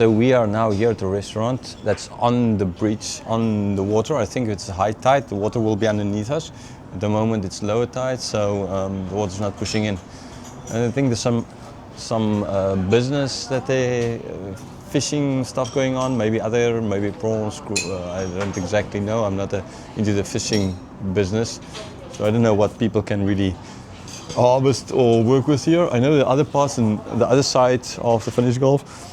So we are now here at a restaurant that's on the bridge, on the water. I think it's high tide, the water will be underneath us. At the moment it's lower tide, so the water's not pushing in. And I think there's some business that they fishing stuff going on, maybe prawns, I don't exactly know. I'm not into the fishing business, so I don't know what people can really harvest or work with here. I know the other parts and the other side of the Finnish Gulf,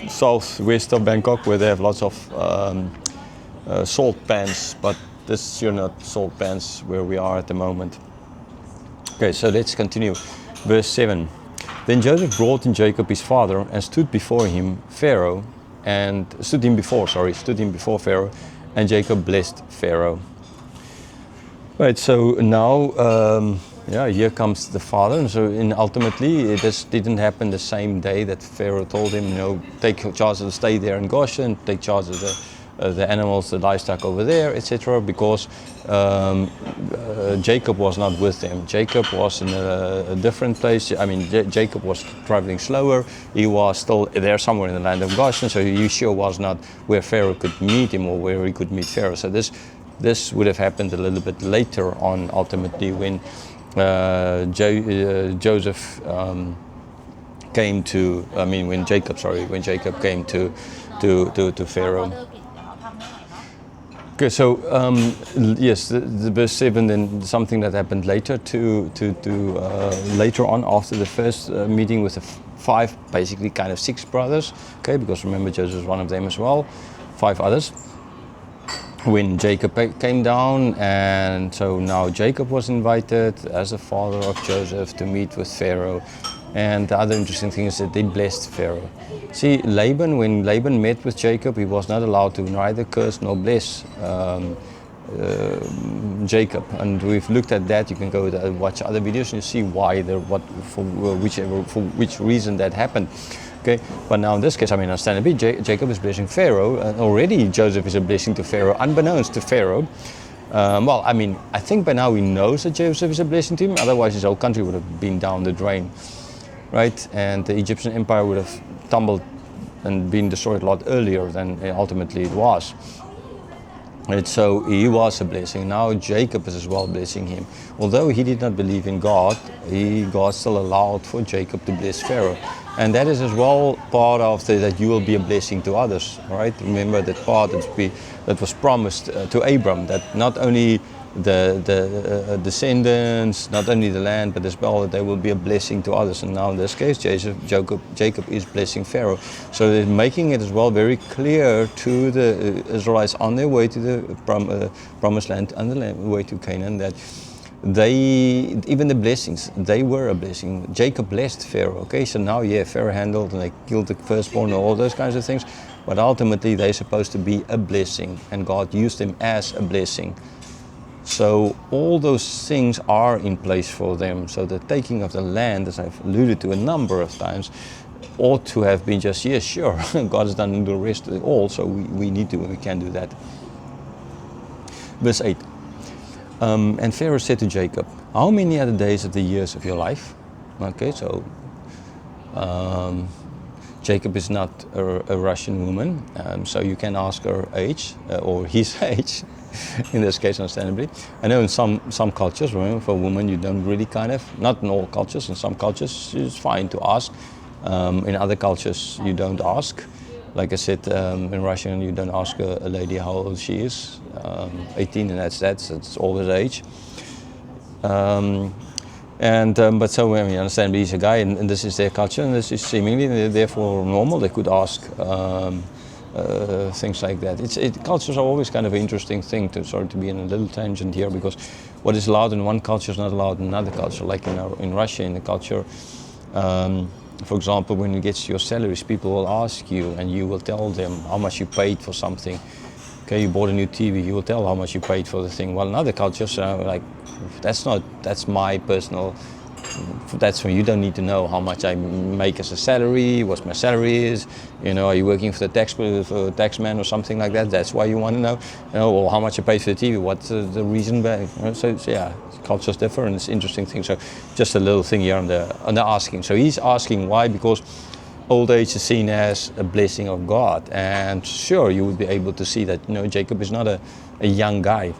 southwest of Bangkok, where they have lots of salt pans, but this here not salt pans where we are at the moment. Okay, so let's continue. Verse 7. Then Joseph brought in Jacob his father and stood before him Pharaoh, stood him before Pharaoh, and Jacob blessed Pharaoh. Right, so now, here comes the father, and so ultimately this didn't happen the same day that Pharaoh told him, take charge of the stay there in Goshen, take charge of the animals, the livestock over there, etc. Because Jacob was not with them. Jacob was in a different place. I mean, Jacob was traveling slower. He was still there somewhere in the land of Goshen, so he sure was not where Pharaoh could meet him or where he could meet Pharaoh. So this would have happened a little bit later on, ultimately, when Joseph came to. When Jacob came to Pharaoh. Okay, so yes, the verse 7. Then something that happened later later on after the first meeting with the five, basically kind of six brothers. Okay, because remember Joseph was one of them as well, five others. When Jacob came down, and so now Jacob was invited as the father of Joseph to meet with Pharaoh. And the other interesting thing is that they blessed Pharaoh. See, when Laban met with Jacob, he was not allowed to neither curse nor bless Jacob. And we've looked at that. You can go watch other videos and you see why, for which reason that happened. Okay, but now in this case, understandably, Jacob is blessing Pharaoh, and already Joseph is a blessing to Pharaoh, unbeknownst to Pharaoh. I think by now he knows that Joseph is a blessing to him, otherwise his whole country would have been down the drain, right? And the Egyptian empire would have tumbled and been destroyed a lot earlier than ultimately it was. And so he was a blessing. Now Jacob is as well blessing him. Although he did not believe in God, God still allowed for Jacob to bless Pharaoh. And that is as well part of that you will be a blessing to others, right? Remember that part that was promised to Abram, that not only the descendants, not only the land, but as well that they will be a blessing to others. And now in this case, Jacob is blessing Pharaoh. So they're making it as well very clear to the Israelites on their way to the promised land, on the way to Canaan, that even the blessings, they were a blessing. Jacob blessed Pharaoh. Okay, so now Pharaoh handled and they killed the firstborn and all those kinds of things, but ultimately they're supposed to be a blessing, and God used them as a blessing. So all those things are in place for them. So the taking of the land, as I've alluded to a number of times, ought to have been just, yes, sure, God has done the rest of it all, so we can do that. Verse 8. And Pharaoh said to Jacob, how many are the days of the years of your life? Okay, so Jacob is not a Russian woman, so you can ask her age, or his age, in this case, understandably. I know in some cultures, remember, for a woman you don't really not in all cultures, in some cultures it's fine to ask. In other cultures you don't ask. Like I said, in Russian you don't ask a lady how old she is. 18, and that's always age. But so understand, he's a guy, and this is their culture, and this is seemingly therefore normal. They could ask things like that. Cultures are always kind of an interesting thing. To be in a little tangent here, because what is allowed in one culture is not allowed in another culture. Like in Russia, in the culture. For example, when you get to your salaries, people will ask you, and you will tell them how much you paid for something. Okay, you bought a new TV, you will tell how much you paid for the thing. Well, in other cultures, that's my personal, that's when you don't need to know how much I make as a salary, what my salary is, are you working for the taxman or something like that? That's why you want to know, or how much I paid for the TV, what's the reason behind it. So cultures differ, and it's an interesting thing. So just a little thing here on the asking. So he's asking why, because old age is seen as a blessing of God. And sure, you would be able to see that, Jacob is not a young guy.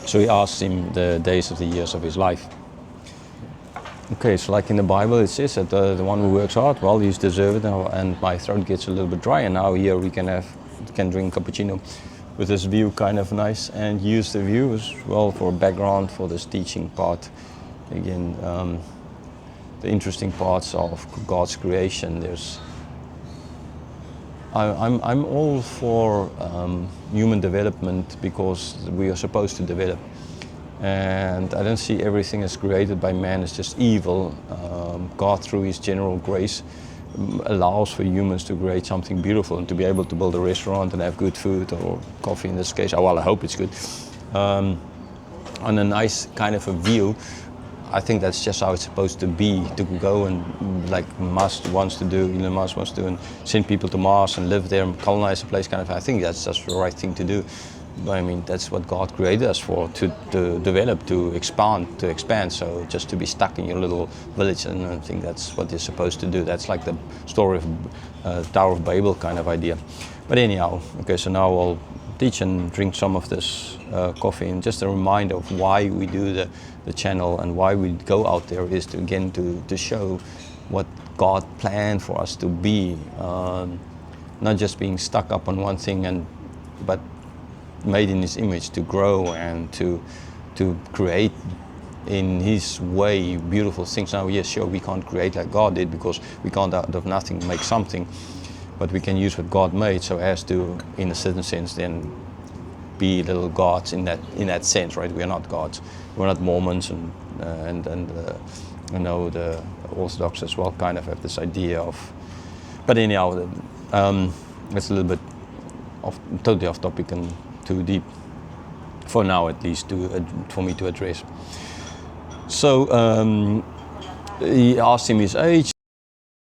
So he asks him the days of the years of his life. Okay, so like in the Bible, it says that the one who works hard, well, he's deserved, and my throat gets a little bit dry. And now here we can drink cappuccino with this view, kind of nice, and use the view as well for background for this teaching part. Again, the interesting parts of God's creation. I'm all for human development because we are supposed to develop. And I don't see everything as created by man as just evil. God, through His general grace, allows for humans to create something beautiful and to be able to build a restaurant and have good food, or coffee in this case. Oh, well, I hope it's good. On a nice kind of a view. I think that's just how it's supposed to be, to go and like Elon Musk wants to do, and send people to Mars and live there and colonize the place kind of. I think that's just the right thing to do. But I mean, that's what God created us for, to develop, to expand. So just to be stuck in your little village, and I think that's what you're supposed to do. That's like the story of Tower of Babel kind of idea. But anyhow, okay, so now I'll teach and drink some of this coffee, and just a reminder of why we do the channel and why we go out there is to show what God planned for us to be, not just being stuck up on one thing, but made in His image, to grow and to create in His way beautiful things. Now, yes, sure, we can't create like God did, because we can't out of nothing make something, but we can use what God made so as to, in a certain sense, then be little gods in that sense, right? We are not gods. We're not Mormons, and I know the Orthodox as well kind of have this idea of. But anyhow, it's a little bit totally off topic and too deep, for now at least, for me to address. So he asked him his age.